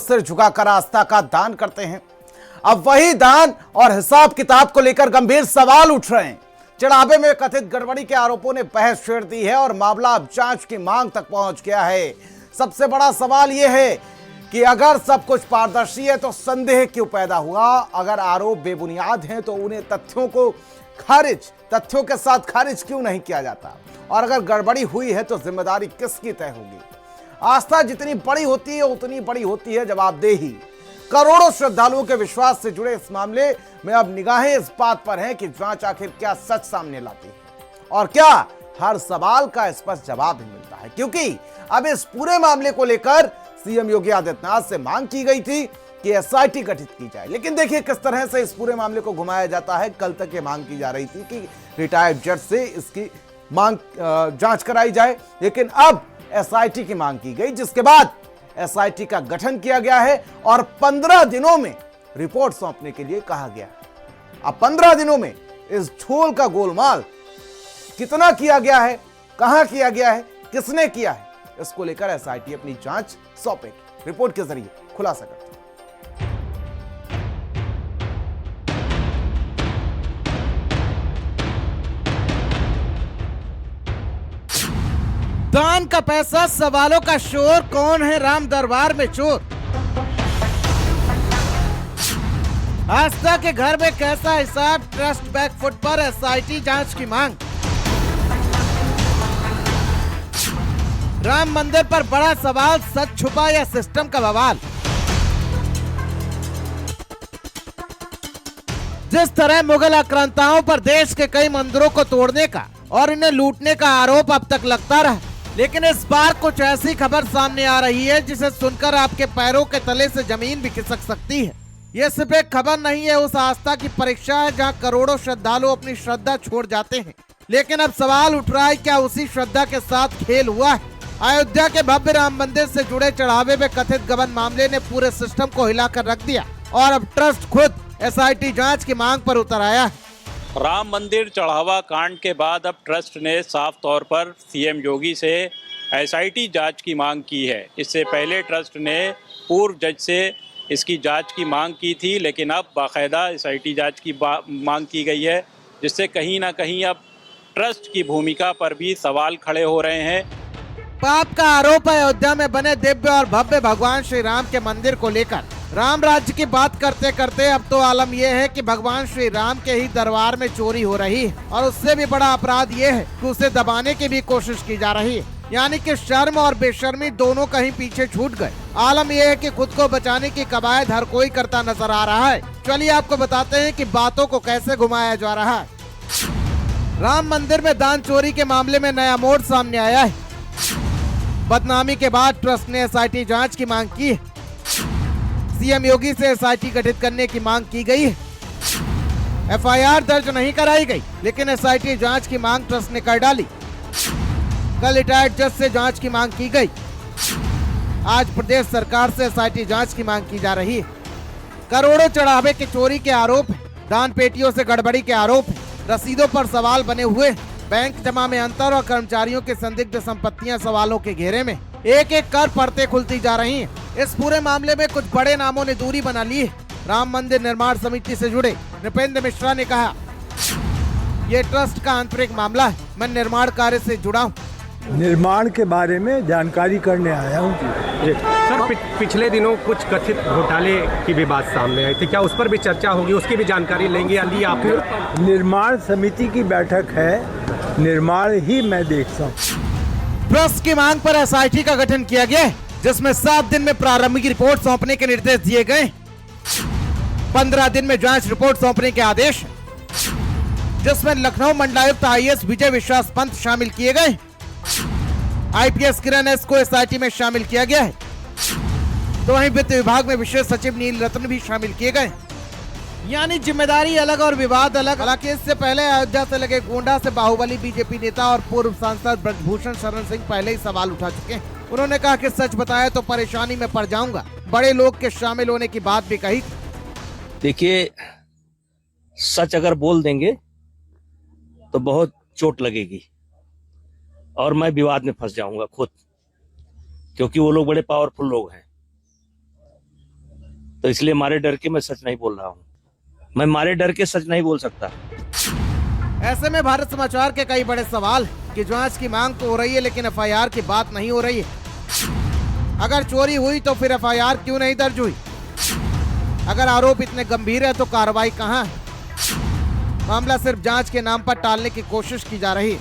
सिर झुकाकर आस्था का दान करते हैं। अब वही दान और हिसाब किताब को लेकर गंभीर सवाल उठ रहे हैं। चढ़ावे में कथित गड़बड़ी के आरोपों ने बहस छेड़ दी है और मामला अब जांच की मांग तक पहुंच गया है। सबसे बड़ा सवाल यह है कि अगर सब कुछ पारदर्शी है तो संदेह क्यों पैदा हुआ? अगर आरोप बेबुनियाद हैं तो उन्हें तथ्यों के साथ खारिज क्यों नहीं किया जाता? और अगर गड़बड़ी हुई है तो जिम्मेदारी किसकी तय होगी? आस्था जितनी बड़ी होती है उतनी बड़ी होती है जवाबदेही। करोड़ों श्रद्धालुओं के विश्वास से जुड़े इस मामले में अब निगाहें इस बात पर हैं कि जांच आखिर क्या सच सामने लाती है और क्या हर सवाल का स्पष्ट जवाब भी मिलता है, क्योंकि अब इस पूरे मामले को लेकर सीएम योगी आदित्यनाथ से मांग की गई थी कि एसआईटी गठित की जाए। लेकिन देखिए किस तरह से इस पूरे मामले को घुमाया जाता है। कल तक ये मांग की जा रही थी कि रिटायर्ड जज से इसकी मांग जांच कराई जाए, लेकिन अब एसआईटी की मांग की गई, जिसके बाद एसआईटी का गठन किया गया है और 15 दिनों में रिपोर्ट सौंपने के लिए कहा गया है। अब 15 दिनों में इस झोल का गोलमाल कितना किया गया है, कहां किया गया है, किसने किया है, इसको लेकर एसआईटी अपनी जांच सौंपेगी। रिपोर्ट के जरिए खुलासा करते हैं। दान का पैसा, सवालों का शोर, कौन है राम दरबार में चोर? आस्था के घर में कैसा हिसाब? ट्रस्ट बैकफुट पर एसआईटी जांच की मांग। राम मंदिर पर बड़ा सवाल, सच छुपा या सिस्टम का बवाल? जिस तरह मुगल आक्रांताओं पर देश के कई मंदिरों को तोड़ने का और इन्हें लूटने का आरोप अब तक लगता रहा, लेकिन इस बार कुछ ऐसी खबर सामने आ रही है जिसे सुनकर आपके पैरों के तले से जमीन भी खिसक सकती है। ये सिर्फ एक खबर नहीं है, उस आस्था की परीक्षा है जहां करोड़ों श्रद्धालु अपनी श्रद्धा छोड़ जाते हैं। लेकिन अब सवाल उठ रहा है, क्या उसी श्रद्धा के साथ खेल हुआ है? अयोध्या के भव्य राम मंदिर से जुड़े चढ़ावे में कथित गबन मामले ने पूरे सिस्टम को हिलाकर रख दिया और अब ट्रस्ट खुद एसआईटी जांच की मांग पर उतर आया है। राम मंदिर चढ़ावा कांड के बाद अब ट्रस्ट ने साफ तौर पर सीएम योगी से एसआईटी जांच की मांग की है। इससे पहले ट्रस्ट ने पूर्व जज से इसकी जांच की मांग की थी, लेकिन अब बाकायदा एसआईटी जांच की मांग की गई है, जिससे कहीं ना कहीं अब ट्रस्ट की भूमिका पर भी सवाल खड़े हो रहे हैं। पाप का आरोप है अयोध्या में बने दिव्य और भव्य भगवान श्री राम के मंदिर को लेकर। राम राज्य की बात करते करते अब तो आलम यह है कि भगवान श्री राम के ही दरबार में चोरी हो रही है और उससे भी बड़ा अपराध ये है कि उसे दबाने की भी कोशिश की जा रही है। यानी कि शर्म और बेशर्मी दोनों कहीं पीछे छूट गए। आलम यह है कि खुद को बचाने की कवायद हर कोई करता नजर आ रहा है। चलिए आपको बताते हैं कि बातों को कैसे घुमाया जा रहा है। राम मंदिर में दान चोरी के मामले में नया मोड़ सामने आया है। बदनामी के बाद ट्रस्ट ने एसआईटी जांच की मांग की है। सीएम योगी से एसआईटी गठित करने की मांग की गई है। एफआईआर दर्ज नहीं कराई गई, लेकिन एसआईटी जांच की मांग ट्रस्ट ने कर डाली। कल रिटायर्ड जज से जांच की मांग की गई। आज प्रदेश सरकार से एसआईटी जांच की मांग की जा रही है। करोड़ों चढ़ावे के चोरी के आरोप है, दान पेटियों से गड़बड़ी के आरोप है, रसीदों पर सवाल बने हुए, बैंक जमा में अंतर और कर्मचारियों की संदिग्ध संपत्तियां सवालों के घेरे में। एक एक कर परतें खुलती जा रही हैं। इस पूरे मामले में कुछ बड़े नामों ने दूरी बना ली है। राम मंदिर निर्माण समिति से जुड़े नृपेंद्र मिश्रा ने कहा, ये ट्रस्ट का आंतरिक मामला है, मैं निर्माण कार्य से जुड़ा हूँ। निर्माण के बारे में जानकारी करने आया हूँ। सर, पिछले दिनों कुछ कथित घोटाले की भी बात सामने आई थी, क्या उस पर भी चर्चा होगी? उसकी भी जानकारी लेंगे या ली आपने? निर्माण समिति की बैठक है, निर्माण ही मैं देखता हूँ। ट्रस्ट की मांग पर एसआईटी का गठन किया गया है, जिसमें 7 दिन में प्रारंभिक रिपोर्ट सौंपने के निर्देश दिए गए। 15 दिन में जांच रिपोर्ट सौंपने के आदेश, जिसमें लखनऊ मंडलायुक्त आईएएस विजय विश्वास पंत शामिल किए गए। आईपीएस किरण एस को एसआईटी में शामिल किया गया है। तो वहीं वित्त विभाग में विशेष सचिव नील रत्न भी शामिल किए गए। यानी जिम्मेदारी अलग और विवाद अलग। हालांकि इससे पहले अयोध्या से लगे गोंडा से बाहुबली बीजेपी नेता और पूर्व सांसद ब्रजभूषण शरण सिंह पहले ही सवाल उठा चुके हैं। उन्होंने कहा कि सच बताया तो परेशानी में पड़ जाऊंगा। बड़े लोग के शामिल होने की बात भी कही। देखिए, सच अगर बोल देंगे तो बहुत चोट लगेगी और मैं विवाद में फंस जाऊंगा खुद, क्योंकि वो लोग बड़े पावरफुल लोग हैं। तो इसलिए मारे डर के मैं सच नहीं बोल रहा हूँ। मैं मारे डर के सच नहीं बोल सकता। ऐसे में भारत समाचार के कई बड़े सवाल कि जांच की मांग तो हो रही है लेकिन एफआईआर की बात नहीं हो रही है। अगर चोरी हुई तो फिर एफआईआर क्यों नहीं दर्ज हुई? अगर आरोप इतने गंभीर है तो कार्रवाई कहां है? मामला सिर्फ जांच के नाम पर टालने की कोशिश की जा रही है।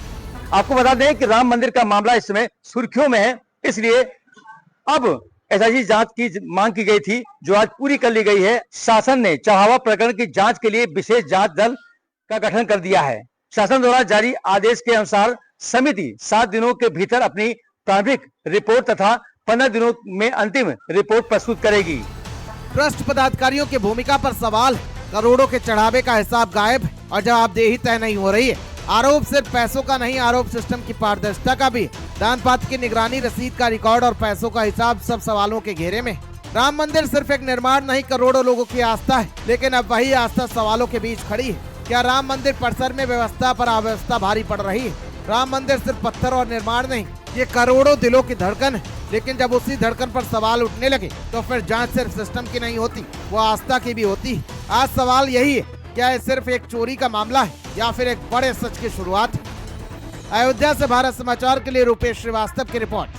आपको बता दें कि राम मंदिर का मामला इस समय सुर्खियों में है, इसलिए अब एसआईटी जांच की मांग की गई थी, जो आज पूरी कर ली गई है। शासन ने चढ़ावा प्रकरण की जांच के लिए विशेष जांच दल का गठन कर दिया है। शासन द्वारा जारी आदेश के अनुसार समिति 7 दिनों के भीतर अपनी प्रारंभिक रिपोर्ट तथा 15 दिनों में अंतिम रिपोर्ट प्रस्तुत करेगी। ट्रस्ट पदाधिकारियों की भूमिका पर सवाल, करोड़ों के चढ़ावे का हिसाब गायब और जवाबदेही तय नहीं हो रही है। आरोप सिर्फ पैसों का नहीं, आरोप सिस्टम की पारदर्शिता का भी। दान पात्र की निगरानी, रसीद का रिकॉर्ड और पैसों का हिसाब सब सवालों के घेरे में। राम मंदिर सिर्फ एक निर्माण नहीं, करोड़ों लोगों की आस्था है, लेकिन अब वही आस्था सवालों के बीच खड़ी है। क्या राम मंदिर परिसर में व्यवस्था पर अव्यवस्था भारी पड़ रही है? राम मंदिर सिर्फ पत्थर और निर्माण नहीं, ये करोड़ों दिलों की धड़कन है। लेकिन जब उसी धड़कन पर सवाल उठने लगे तो फिर जांच सिर्फ सिस्टम की नहीं होती, वो आस्था की भी होती है। आज सवाल यही है, क्या ये सिर्फ एक चोरी का मामला है या फिर एक बड़े सच की शुरुआत? अयोध्या से भारत समाचार के लिए रूपेश श्रीवास्तव की रिपोर्ट।